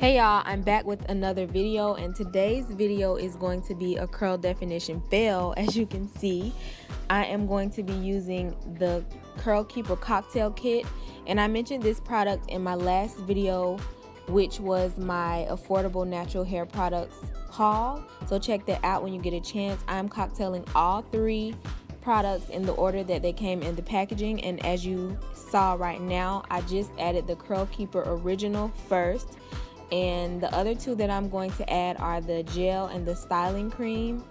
Hey y'all, I'm back with another video, and today's video is going to be a curl definition fail. As you can see, I am going to be using the Curl Keeper cocktail kit, and I mentioned this product in my last video, which was my affordable natural hair products haul, so check that out when you get a chance. I'm cocktailing all three products in the order that they came in the packaging, and as you saw right now, I just added the Curl Keeper original first. And the other two that I'm going to add are the gel and the styling cream.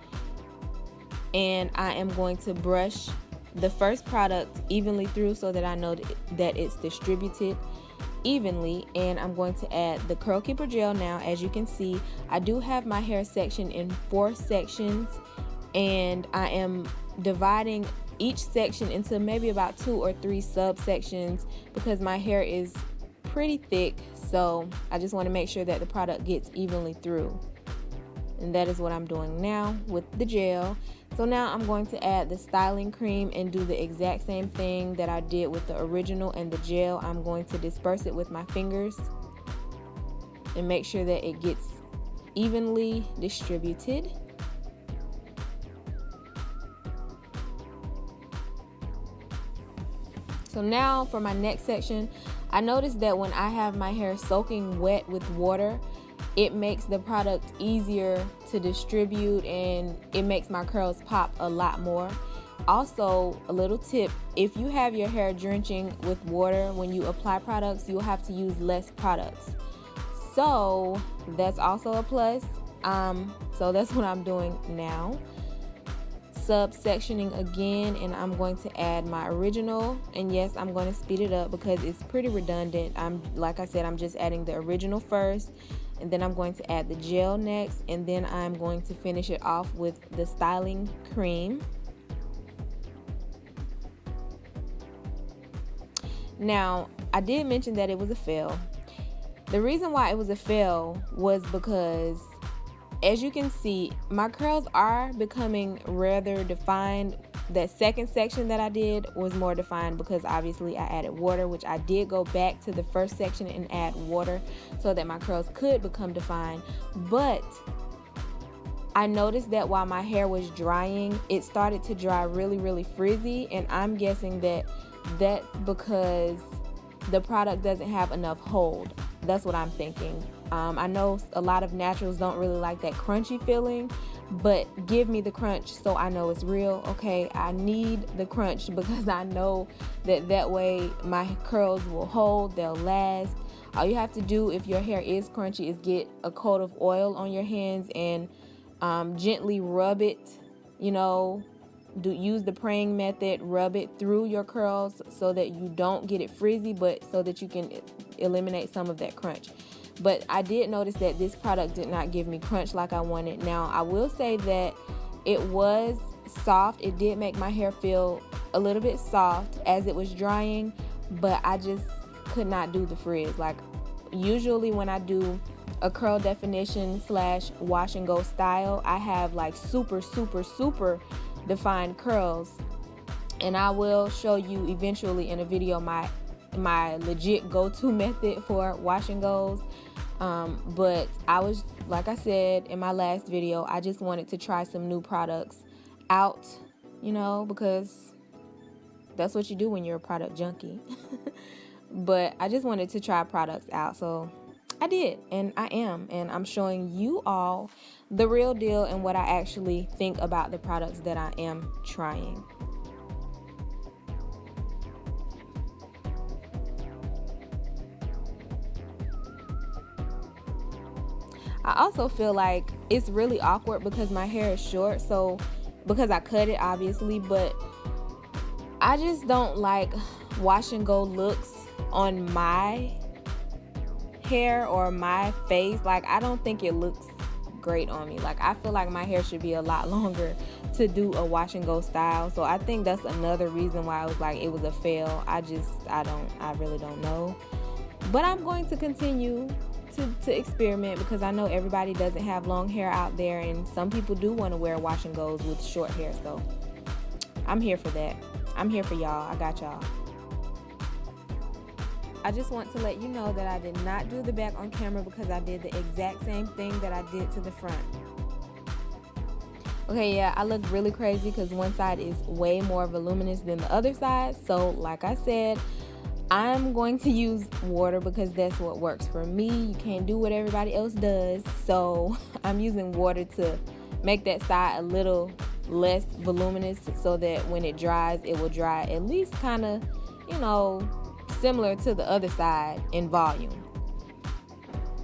And I am going to brush the first product evenly through so that I know that it's distributed evenly. And I'm going to add the Curl Keeper gel now. As you can see, I do have my hair section in 4 sections, and I am dividing each section into maybe about 2 or 3 subsections because my hair is pretty thick, so I just want to make sure that the product gets evenly through, and that is what I'm doing now with the gel. So now I'm going to add the styling cream and do the exact same thing that I did with the original and the gel. I'm going to disperse it with my fingers and make sure that it gets evenly distributed. So now for my next section, I noticed that when I have my hair soaking wet with water, it makes the product easier to distribute and it makes my curls pop a lot more. Also, a little tip, if you have your hair drenching with water when you apply products, you'll have to use less products. So that's also a plus. So that's what I'm doing now. Subsectioning again, and I'm going to add my original, and yes, I'm going to speed it up because it's pretty redundant. Like I said, I'm just adding the original first, and then I'm going to add the gel next, and then I'm going to finish it off with the styling cream. Now, I did mention that it was a fail. The reason why it was a fail was because, as you can see, my curls are becoming rather defined. That second section that I did was more defined because obviously I added water, which I did go back to the first section and add water so that my curls could become defined. But I noticed that while my hair was drying, it started to dry really frizzy, and I'm guessing that that's because the product doesn't have enough hold. That's what I'm thinking. I know a lot of naturals don't really like that crunchy feeling, but give me the crunch so I know it's real. Okay, I need the crunch because I know that way my curls will hold, they'll last. All you have to do if your hair is crunchy is get a coat of oil on your hands and gently rub it, use the praying method, rub it through your curls so that you don't get it frizzy, but so that you can eliminate some of that crunch. But I did notice that this product did not give me crunch like I wanted. Now, I will say that it was soft. It did make my hair feel a little bit soft as it was drying, but I just could not do the frizz. Like, usually when I do a curl definition / wash and go style, I have like super defined curls, and I will show you eventually in a video my legit go-to method for wash and goes. But I was, like I said in my last video, I just wanted to try some new products out, because that's what you do when you're a product junkie. But I just wanted to try products out, so I did, and I'm showing you all the real deal and what I actually think about the products that I am trying. I also feel like it's really awkward because my hair is short, so because I cut it obviously, but I just don't like wash and go looks on my hair or my face. Like, I don't think it looks great on me. Like, I feel like my hair should be a lot longer to do a wash and go style, so I think that's another reason why I was like it was a fail. I really don't know, but I'm going to continue to experiment because I know everybody doesn't have long hair out there, and some people do want to wear wash and goes with short hair, so I'm here for that. I'm here for y'all. I got y'all. I just want to let you know that I did not do the back on camera because I did the exact same thing that I did to the front. Okay, yeah, I look really crazy because one side is way more voluminous than the other side. So like I said, I'm going to use water because that's what works for me. You can't do what everybody else does. So I'm using water to make that side a little less voluminous so that when it dries, it will dry at least kind of, you know, similar to the other side in volume.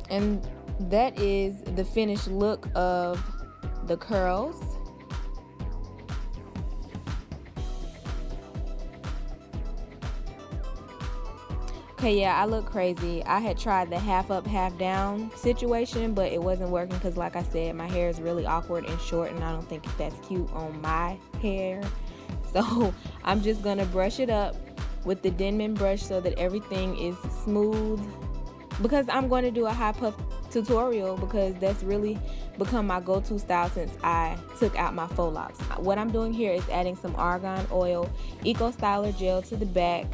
And that is the finished look of the curls. Okay, yeah, I look crazy. I had tried the half up, half down situation, but it wasn't working because, like I said, my hair is really awkward and short, and I don't think that's cute on my hair. So I'm just gonna brush it up with the Denman brush so that everything is smooth, because I'm going to do a high puff tutorial because that's really become my go-to style since I took out my faux locks. What I'm doing here is adding some Argan Oil Eco Styler Gel to the back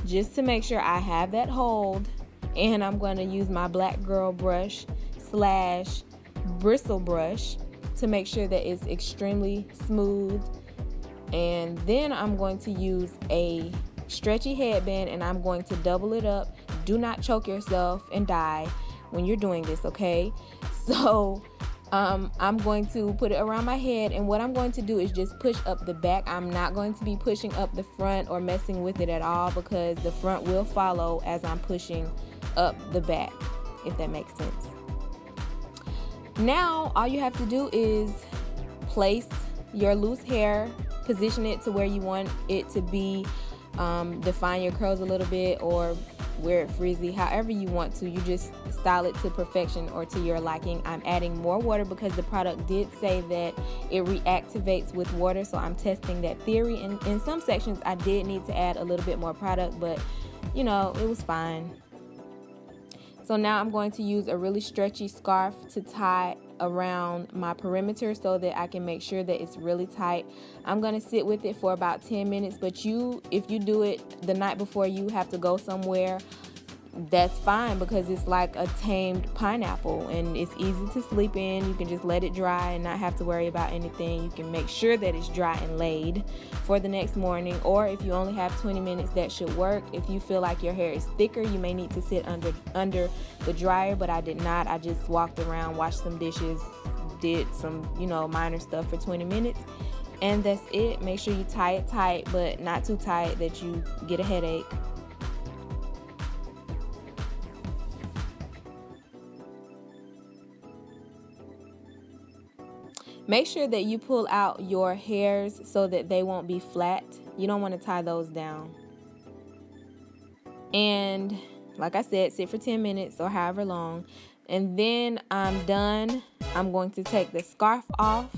just to make sure I have that hold, and I'm going to use my black girl brush slash bristle brush to make sure that it's extremely smooth. And then I'm going to use a stretchy headband and I'm going to double it up. Do not choke yourself and die when you're doing this, okay? So I'm going to put it around my head, and what I'm going to do is just push up the back. I'm not going to be pushing up the front or messing with it at all because the front will follow as I'm pushing up the back, if that makes sense. Now all you have to do is place your loose hair, position it to where you want it to be, define your curls a little bit or wear it frizzy, however you want to. You just style it to perfection or to your liking. I'm adding more water because the product did say that it reactivates with water, so I'm testing that theory. And in some sections I did need to add a little bit more product, but you know, it was fine. So now I'm going to use a really stretchy scarf to tie around my perimeter so that I can make sure that it's really tight. I'm going to sit with it for about 10 minutes, but if you do it the night before you have to go somewhere, that's fine because it's like a tamed pineapple and it's easy to sleep in. You can just let it dry and not have to worry about anything. You can make sure that it's dry and laid for the next morning, or if you only have 20 minutes, that should work. If you feel like your hair is thicker, you may need to sit under the dryer, but I did not. I just walked around, washed some dishes, did some, you know, minor stuff for 20 minutes, and that's it. Make sure you tie it tight, but not too tight that you get a headache. Make sure that you pull out your hairs so that they won't be flat. You don't want to tie those down. And like I said, sit for 10 minutes or however long. And then I'm done. I'm going to take the scarf off.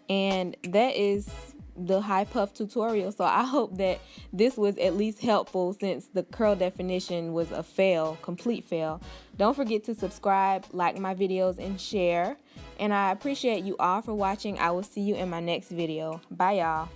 And that is the high puff tutorial. So I hope that this was at least helpful since the curl definition was a fail, complete fail. Don't forget to subscribe, like my videos, and share. And I appreciate you all for watching. I will see you in my next video. Bye, y'all.